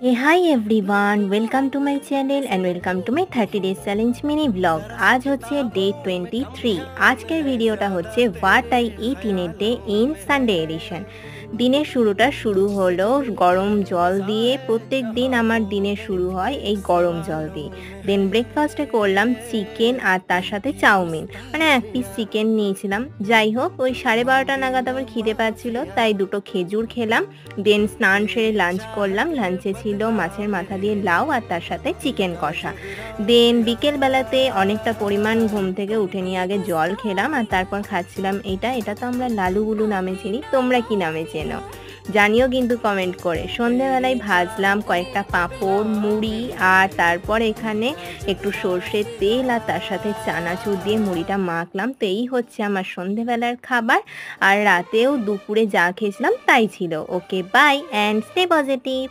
Hey, hi everyone, welcome to my channel and welcome to my 30 days challenge mini vlog। আজ হচ্ছে day 23। আজকের ভিডিওটা হচ্ছে what I eat in a day in Sunday edition. দিনের শুরুটা শুরু হলো গরম জল দিয়ে। প্রত্যেক দিন আমার দিনের শুরু হয় এই গরম জল দিয়ে। দেন ব্রেকফাস্টে করলাম চিকেন আর তার সাথে চাউমিন, মানে এক পিস চিকেন নিয়েছিলাম। যাই হোক, ওই 12:30 নাগাদ আবার খিদে পাচ্ছিল, তাই দুটো খেজুর খেলাম। দেন স্নান সেরে লাঞ্চ করলাম। লাঞ্চে ছিল মাছের মাথা দিয়ে লাউ আর তার সাথে চিকেন কষা। দেন বিকেলবেলাতে অনেকটা পরিমাণ ঘুম থেকে উঠে নিয়ে আগে জল খেলাম আর তারপর খাচ্ছিলাম এটা তো আমরা লালুগুলু নামে চিনি, তোমরা কি নামে চেনো জানিও কিন্তু কমেন্ট করে। সন্ধেবেলায় ভাজলাম কয়েকটা পাঁপড়, মুড়ি আর তারপর এখানে একটু সর্ষের তেল আর তার সাথে চানাচুর দিয়ে মুড়িটা মাখলাম। তো এই হচ্ছে আমার সন্ধেবেলার খাবার। আর রাতেও দুপুরে যা খেয়েছিলাম তাই ছিল। ওকে, বাই অ্যান্ড স্টে পজিটিভ।